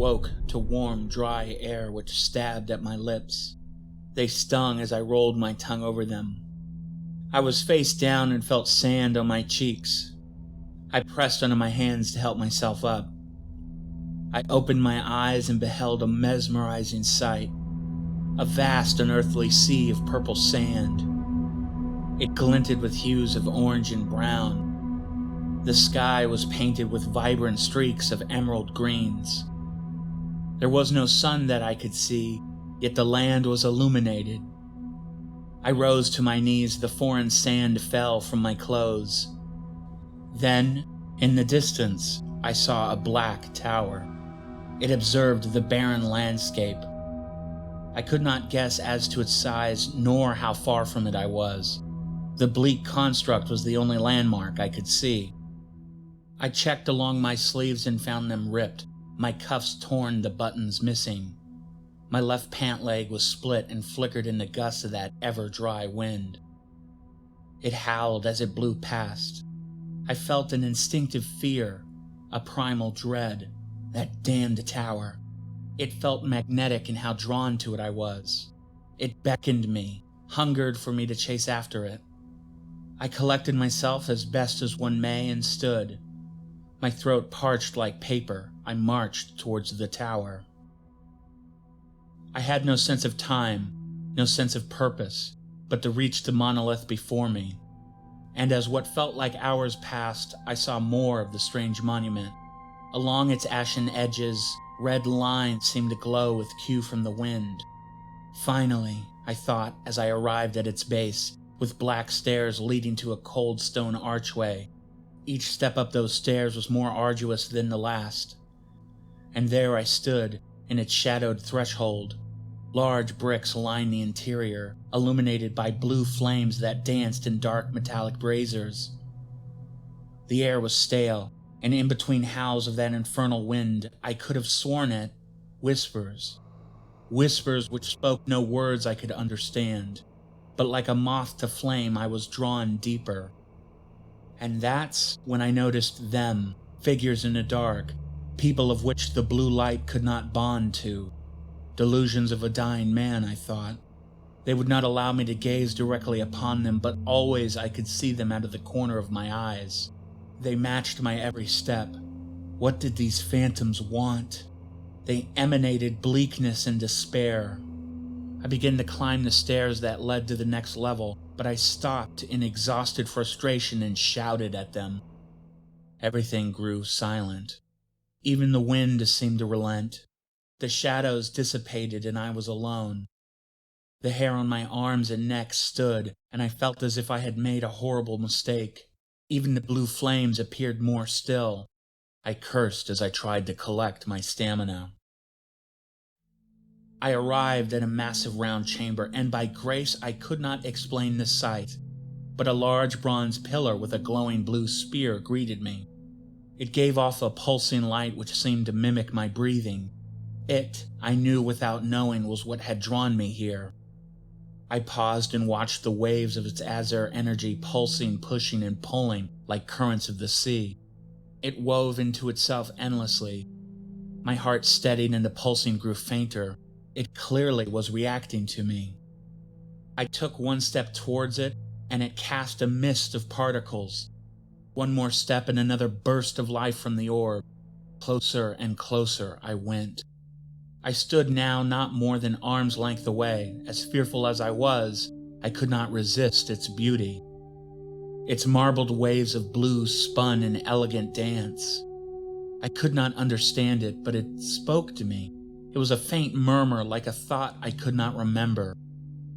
awoke to warm, dry air which stabbed at my lips. They stung as I rolled my tongue over them. I was face down and felt sand on my cheeks. I pressed onto my hands to help myself up. I opened my eyes and beheld a mesmerizing sight. A vast unearthly sea of purple sand. It glinted with hues of orange and brown. The sky was painted with vibrant streaks of emerald greens. There was no sun that I could see, yet the land was illuminated. I rose to my knees, the foreign sand fell from my clothes. Then, in the distance, I saw a black tower. It observed the barren landscape. I could not guess as to its size, nor how far from it I was. The bleak construct was the only landmark I could see. I checked along my sleeves and found them ripped, my cuffs torn, the buttons missing. My left pant leg was split and flickered in the gusts of that ever-dry wind. It howled as it blew past. I felt an instinctive fear, a primal dread. That damned tower. It felt magnetic in how drawn to it I was. It beckoned me, hungered for me to chase after it. I collected myself as best as one may and stood. My throat parched like paper, I marched towards the tower. I had no sense of time, no sense of purpose, but to reach the monolith before me. And as what felt like hours passed, I saw more of the strange monument. Along its ashen edges, red lines seemed to glow with dew from the wind. Finally, I thought, as I arrived at its base, with black stairs leading to a cold stone archway. Each step up those stairs was more arduous than the last. And there I stood, in its shadowed threshold. Large bricks lined the interior, illuminated by blue flames that danced in dark metallic braziers. The air was stale, and in between howls of that infernal wind, I could have sworn it whispers. Whispers which spoke no words I could understand, but like a moth to flame I was drawn deeper. And that's when I noticed them, figures in the dark, people of which the blue light could not bond to. Delusions of a dying man, I thought. They would not allow me to gaze directly upon them, but always I could see them out of the corner of my eyes. They matched my every step. What did these phantoms want? They emanated bleakness and despair. I began to climb the stairs that led to the next level, but I stopped in exhausted frustration and shouted at them. Everything grew silent. Even the wind seemed to relent. The shadows dissipated and I was alone. The hair on my arms and neck stood, and I felt as if I had made a horrible mistake. Even the blue flames appeared more still. I cursed as I tried to collect my stamina. I arrived at a massive round chamber, and by grace I could not explain the sight. But a large bronze pillar with a glowing blue spear greeted me. It gave off a pulsing light which seemed to mimic my breathing. It, I knew without knowing, was what had drawn me here. I paused and watched the waves of its azure energy pulsing, pushing, and pulling like currents of the sea. It wove into itself endlessly. My heart steadied and the pulsing grew fainter. It clearly was reacting to me. I took one step towards it, and it cast a mist of particles. One more step and another burst of life from the orb. Closer and closer I went. I stood now not more than arm's length away. As fearful as I was, I could not resist its beauty. Its marbled waves of blue spun in elegant dance. I could not understand it, but it spoke to me. It was a faint murmur like a thought I could not remember.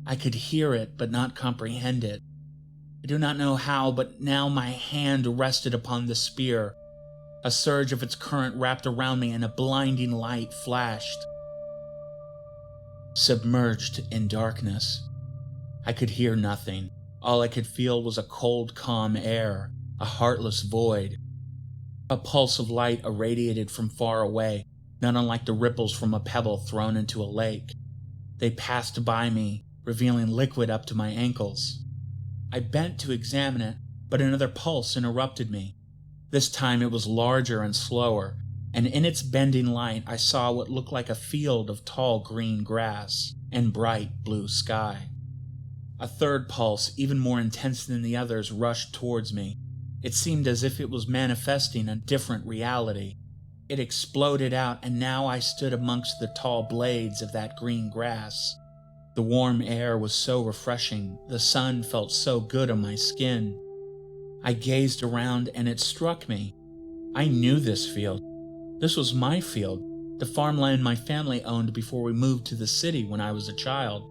I could hear it, but not comprehend it. I do not know how, but now my hand rested upon the spear. A surge of its current wrapped around me and a blinding light flashed. Submerged in darkness. I could hear nothing. All I could feel was a cold, calm air, a heartless void. A pulse of light irradiated from far away, not unlike the ripples from a pebble thrown into a lake. They passed by me, revealing liquid up to my ankles. I bent to examine it, but another pulse interrupted me. This time it was larger and slower. and in its bending light I saw what looked like a field of tall green grass and bright blue sky. A third pulse, even more intense than the others, rushed towards me. It seemed as if it was manifesting a different reality. It exploded out, and now I stood amongst the tall blades of that green grass. The warm air was so refreshing, the sun felt so good on my skin. I gazed around, and it struck me. I knew this field. This was my field, the farmland my family owned before we moved to the city when I was a child.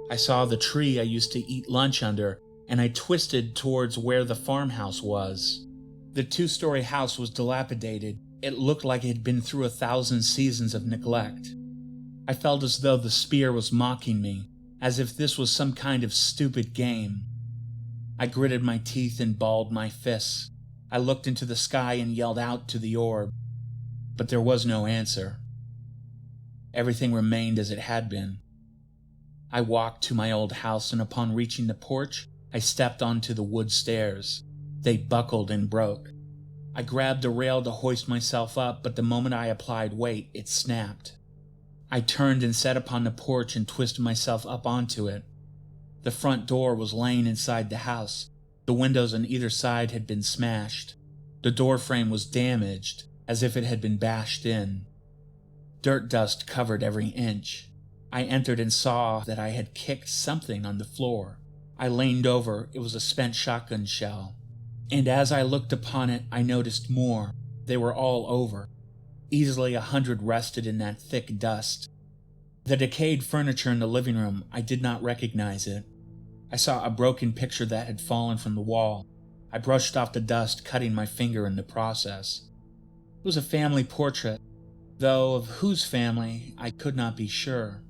I saw the tree I used to eat lunch under, and I twisted towards where the farmhouse was. The 2-story house was dilapidated. It looked like it had been through 1,000 seasons of neglect. I felt as though the spear was mocking me, as if this was some kind of stupid game. I gritted my teeth and balled my fists. I looked into the sky and yelled out to the orb, but there was no answer. Everything remained as it had been. I walked to my old house, and upon reaching the porch, I stepped onto the wood stairs. They buckled and broke. I grabbed a rail to hoist myself up, but the moment I applied weight, it snapped. I turned and sat upon the porch and twisted myself up onto it. The front door was laying inside the house. The windows on either side had been smashed. The door frame was damaged, as if it had been bashed in. Dirt dust covered every inch. I entered and saw that I had kicked something on the floor. I leaned over. It was a spent shotgun shell. And as I looked upon it, I noticed more. They were all over. Easily 100 rested in that thick dust. The decayed furniture in the living room, I did not recognize it. I saw a broken picture that had fallen from the wall. I brushed off the dust, cutting my finger in the process. It was a family portrait, though of whose family I could not be sure.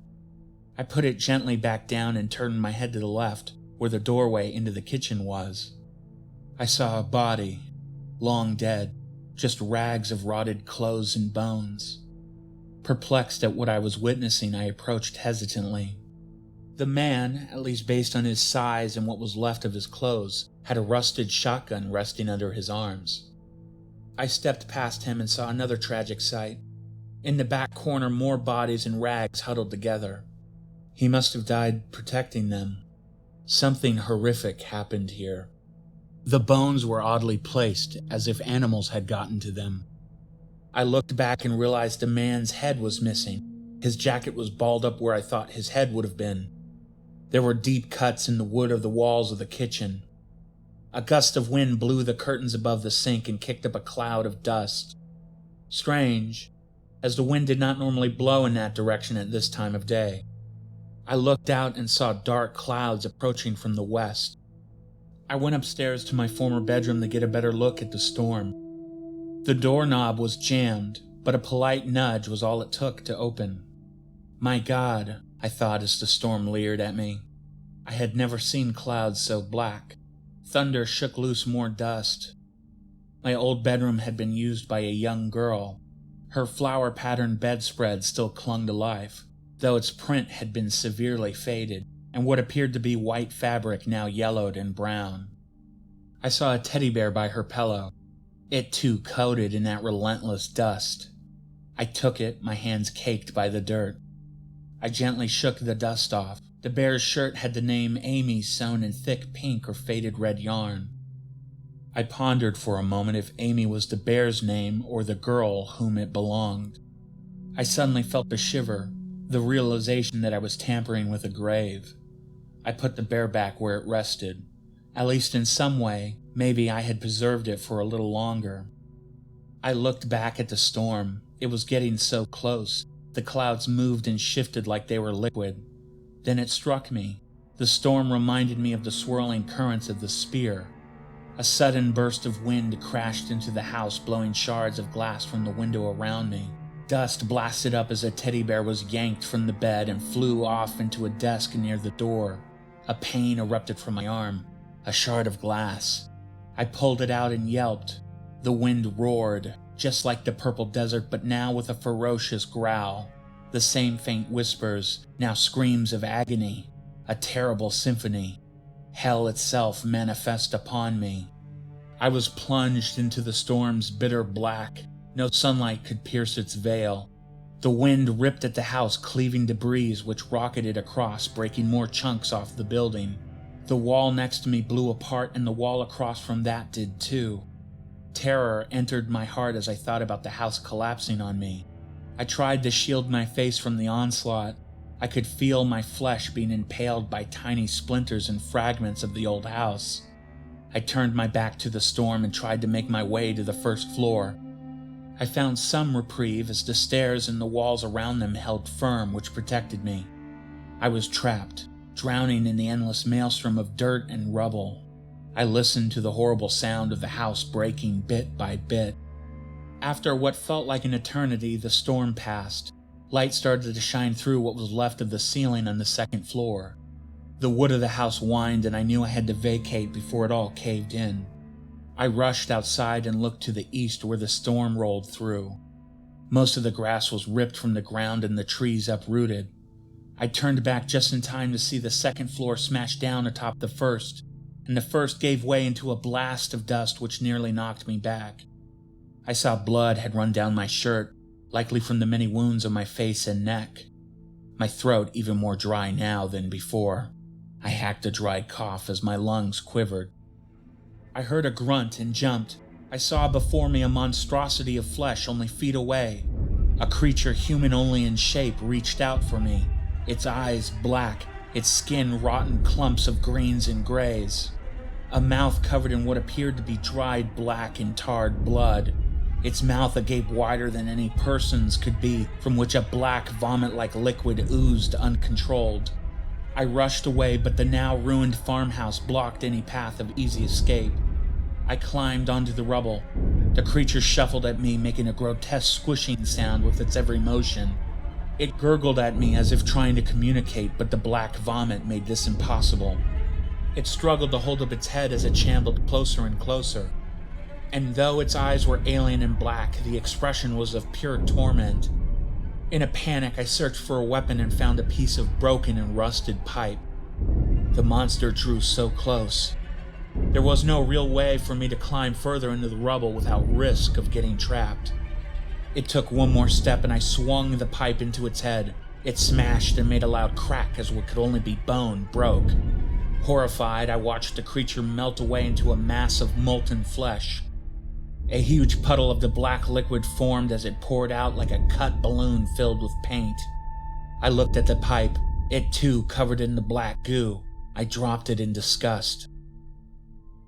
I put it gently back down and turned my head to the left, where the doorway into the kitchen was. I saw a body, long dead, just rags of rotted clothes and bones. Perplexed at what I was witnessing, I approached hesitantly. The man, at least based on his size and what was left of his clothes, had a rusted shotgun resting under his arms. I stepped past him and saw another tragic sight. In the back corner, more bodies and rags huddled together. He must have died protecting them. Something horrific happened here. The bones were oddly placed, as if animals had gotten to them. I looked back and realized the man's head was missing. His jacket was balled up where I thought his head would have been. There were deep cuts in the wood of the walls of the kitchen. A gust of wind blew the curtains above the sink and kicked up a cloud of dust. Strange, as the wind did not normally blow in that direction at this time of day. I looked out and saw dark clouds approaching from the west. I went upstairs to my former bedroom to get a better look at the storm. The doorknob was jammed, but a polite nudge was all it took to open. My God, I thought as the storm leered at me. I had never seen clouds so black. Thunder shook loose more dust. My old bedroom had been used by a young girl. Her flower-patterned bedspread still clung to life, though its print had been severely faded, and what appeared to be white fabric now yellowed and brown. I saw a teddy bear by her pillow, it too coated in that relentless dust. I took it, my hands caked by the dirt. I gently shook the dust off. The bear's shirt had the name Amy sewn in thick pink or faded red yarn. I pondered for a moment if Amy was the bear's name or the girl whom it belonged. I suddenly felt a shiver, the realization that I was tampering with a grave. I put the bear back where it rested. At least in some way, maybe I had preserved it for a little longer. I looked back at the storm. It was getting so close. The clouds moved and shifted like they were liquid. Then it struck me. The storm reminded me of the swirling currents of the spear. A sudden burst of wind crashed into the house, blowing shards of glass from the window around me. Dust blasted up as a teddy bear was yanked from the bed and flew off into a desk near the door. A pain erupted from my arm. A shard of glass. I pulled it out and yelped. The wind roared, just like the purple desert, but now with a ferocious growl. The same faint whispers, now screams of agony. A terrible symphony. Hell itself manifest upon me. I was plunged into the storm's bitter black. No sunlight could pierce its veil. The wind ripped at the house, cleaving debris which rocketed across, breaking more chunks off the building. The wall next to me blew apart, and the wall across from that did too. Terror entered my heart as I thought about the house collapsing on me. I tried to shield my face from the onslaught. I could feel my flesh being impaled by tiny splinters and fragments of the old house. I turned my back to the storm and tried to make my way to the first floor. I found some reprieve as the stairs and the walls around them held firm, which protected me. I was trapped, drowning in the endless maelstrom of dirt and rubble. I listened to the horrible sound of the house breaking bit by bit. After what felt like an eternity, the storm passed. Light started to shine through what was left of the ceiling on the second floor. The wood of the house whined, and I knew I had to vacate before it all caved in. I rushed outside and looked to the east where the storm rolled through. Most of the grass was ripped from the ground and the trees uprooted. I turned back just in time to see the second floor smash down atop the first, and the first gave way into a blast of dust which nearly knocked me back. I saw blood had run down my shirt, likely from the many wounds on my face and neck. My throat even more dry now than before. I hacked a dry cough as my lungs quivered. I heard a grunt and jumped. I saw before me a monstrosity of flesh only feet away. A creature human only in shape reached out for me, its eyes black, its skin rotten clumps of greens and grays. A mouth covered in what appeared to be dried black and tarred blood. Its mouth a gape wider than any person's could be, from which a black vomit-like liquid oozed uncontrolled. I rushed away, but the now ruined farmhouse blocked any path of easy escape. I climbed onto the rubble. The creature shuffled at me, making a grotesque squishing sound with its every motion. It gurgled at me as if trying to communicate, but the black vomit made this impossible. It struggled to hold up its head as it shambled closer and closer. And though its eyes were alien and black, the expression was of pure torment. In a panic, I searched for a weapon and found a piece of broken and rusted pipe. The monster drew so close. There was no real way for me to climb further into the rubble without risk of getting trapped. It took one more step and I swung the pipe into its head. It smashed and made a loud crack as what could only be bone broke. Horrified, I watched the creature melt away into a mass of molten flesh. A huge puddle of the black liquid formed as it poured out like a cut balloon filled with paint. I looked at the pipe, it too covered in the black goo. I dropped it in disgust.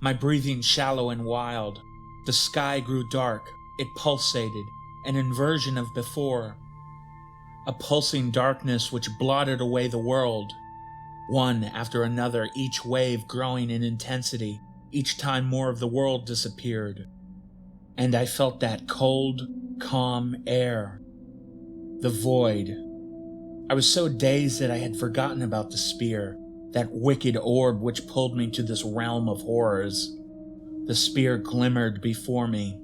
My breathing shallow and wild. The sky grew dark. It pulsated, an inversion of before. A pulsing darkness which blotted away the world. One after another, each wave growing in intensity. Each time more of the world disappeared. And I felt that cold, calm air. The void. I was so dazed that I had forgotten about the spear, that wicked orb which pulled me to this realm of horrors. The spear glimmered before me.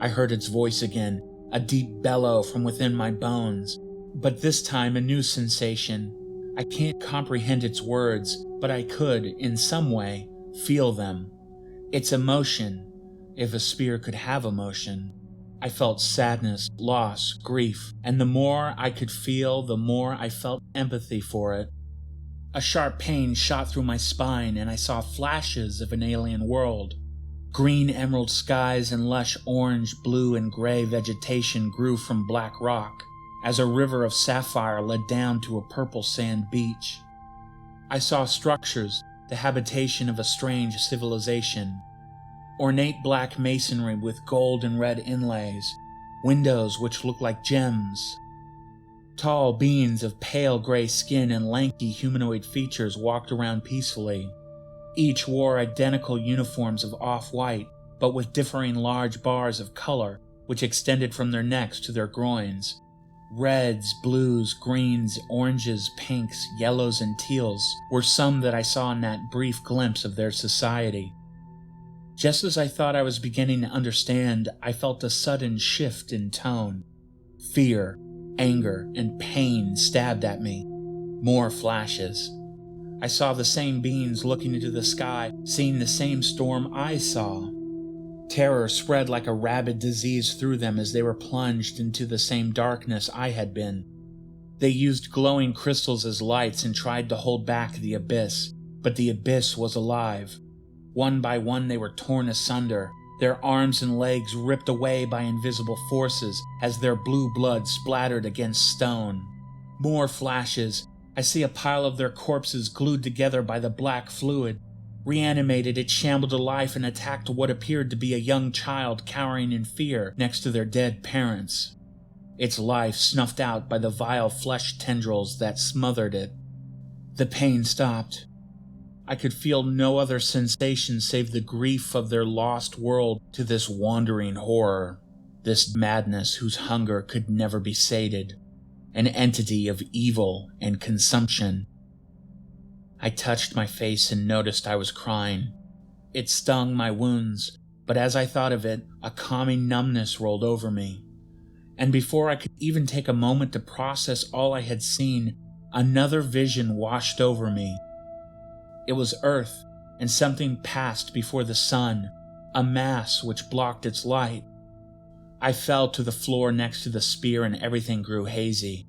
I heard its voice again, a deep bellow from within my bones, but this time a new sensation. I can't comprehend its words, but I could, in some way, feel them. Its emotion. If a spear could have emotion. I felt sadness, loss, grief, and the more I could feel, the more I felt empathy for it. A sharp pain shot through my spine, and I saw flashes of an alien world. Green emerald skies and lush orange, blue, and gray vegetation grew from black rock, as a river of sapphire led down to a purple sand beach. I saw structures, the habitation of a strange civilization. Ornate black masonry with gold and red inlays, windows which looked like gems. Tall beings of pale gray skin and lanky humanoid features walked around peacefully. Each wore identical uniforms of off-white, but with differing large bars of color which extended from their necks to their groins. Reds, blues, greens, oranges, pinks, yellows, and teals were some that I saw in that brief glimpse of their society. Just as I thought I was beginning to understand, I felt a sudden shift in tone. Fear, anger, and pain stabbed at me. More flashes. I saw the same beings looking into the sky, seeing the same storm I saw. Terror spread like a rabid disease through them as they were plunged into the same darkness I had been. They used glowing crystals as lights and tried to hold back the abyss, but the abyss was alive. One by one they were torn asunder, their arms and legs ripped away by invisible forces as their blue blood splattered against stone. More flashes. I see a pile of their corpses glued together by the black fluid. Reanimated, it shambled to life and attacked what appeared to be a young child cowering in fear next to their dead parents. Its life snuffed out by the vile flesh tendrils that smothered it. The pain stopped. I could feel no other sensation save the grief of their lost world to this wandering horror, this madness whose hunger could never be sated, an entity of evil and consumption. I touched my face and noticed I was crying. It stung my wounds, but as I thought of it, a calming numbness rolled over me. And before I could even take a moment to process all I had seen, another vision washed over me. It was Earth, and something passed before the sun, a mass which blocked its light. I fell to the floor next to the spear and everything grew hazy.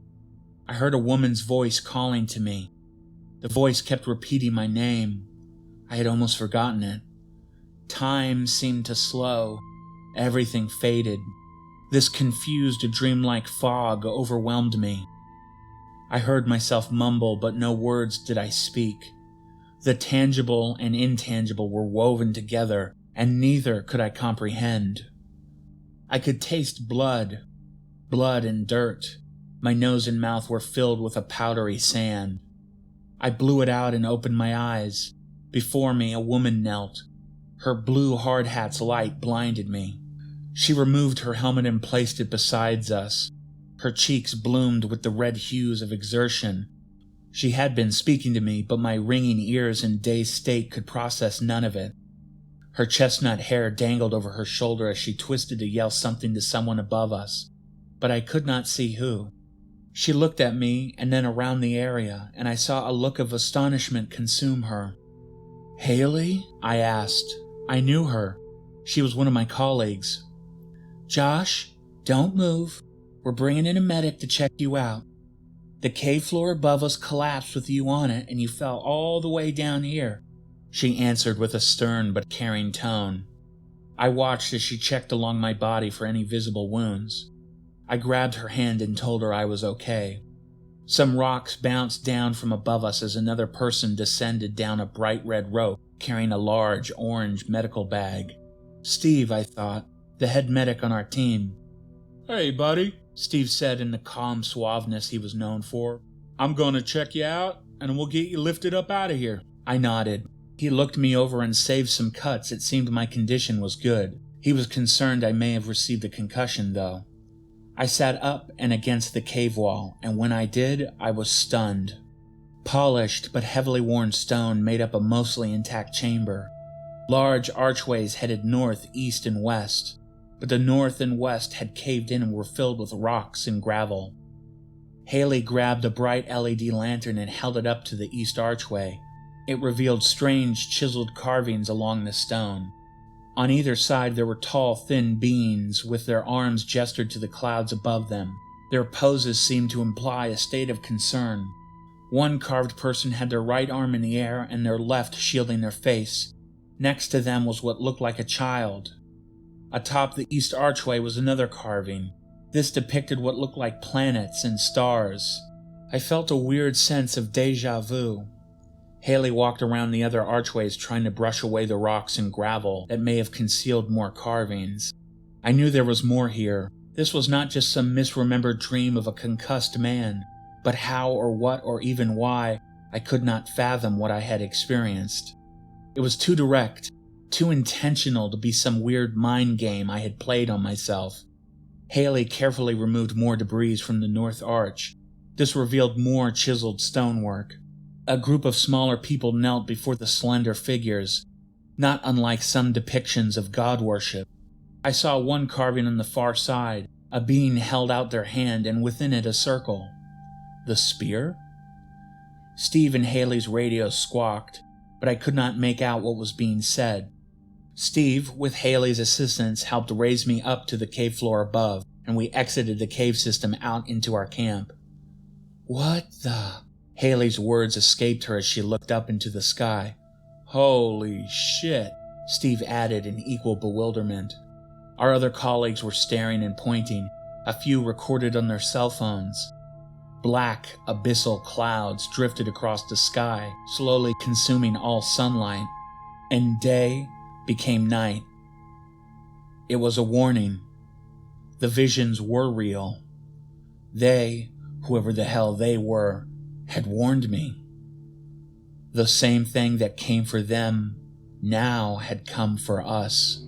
I heard a woman's voice calling to me. The voice kept repeating my name. I had almost forgotten it. Time seemed to slow. Everything faded. This confused, dreamlike fog overwhelmed me. I heard myself mumble, but no words did I speak. The tangible and intangible were woven together, and neither could I comprehend. I could taste blood and dirt. My nose and mouth were filled with a powdery sand. I blew it out and opened my eyes. Before me, a woman knelt. Her blue hard hat's light blinded me. She removed her helmet and placed it beside us. Her cheeks bloomed with the red hues of exertion. She had been speaking to me, but my ringing ears and dazed state could process none of it. Her chestnut hair dangled over her shoulder as she twisted to yell something to someone above us, but I could not see who. She looked at me and then around the area, and I saw a look of astonishment consume her. "Haley?" I asked. I knew her. She was one of my colleagues. "Josh, don't move. We're bringing in a medic to check you out. The cave floor above us collapsed with you on it, and you fell all the way down here," she answered with a stern but caring tone. I watched as she checked along my body for any visible wounds. I grabbed her hand and told her I was okay. Some rocks bounced down from above us as another person descended down a bright red rope, carrying a large orange medical bag. Steve, I thought, the head medic on our team. "Hey, buddy," Steve said in the calm suaveness he was known for. "I'm gonna check you out, and we'll get you lifted up out of here." I nodded. He looked me over and saved some cuts. It seemed my condition was good. He was concerned I may have received a concussion, though. I sat up and against the cave wall, and when I did, I was stunned. Polished but heavily worn stone made up a mostly intact chamber. Large archways headed north, east, and west, but the north and west had caved in and were filled with rocks and gravel. Haley grabbed a bright LED lantern and held it up to the east archway. It revealed strange chiseled carvings along the stone. On either side there were tall, thin beings with their arms gestured to the clouds above them. Their poses seemed to imply a state of concern. One carved person had their right arm in the air and their left shielding their face. Next to them was what looked like a child. Atop the east archway was another carving. This depicted what looked like planets and stars. I felt a weird sense of déjà vu. Haley walked around the other archways trying to brush away the rocks and gravel that may have concealed more carvings. I knew there was more here. This was not just some misremembered dream of a concussed man, but how or what or even why, I could not fathom what I had experienced. It was too direct, too intentional to be some weird mind game I had played on myself. Haley carefully removed more debris from the north arch. This revealed more chiseled stonework. A group of smaller people knelt before the slender figures, not unlike some depictions of god worship. I saw one carving on the far side. A being held out their hand and within it a circle. The spear? Steve and Haley's radio squawked, but I could not make out what was being said. Steve, with Haley's assistance, helped raise me up to the cave floor above, and we exited the cave system out into our camp. What the? Haley's words escaped her as she looked up into the sky. Holy shit, Steve added in equal bewilderment. Our other colleagues were staring and pointing. A few recorded on their cell phones. Black, abyssal clouds drifted across the sky, slowly consuming all sunlight, and day became night. It was a warning. The visions were real. They, whoever the hell they were, had warned me. The same thing that came for them now had come for us.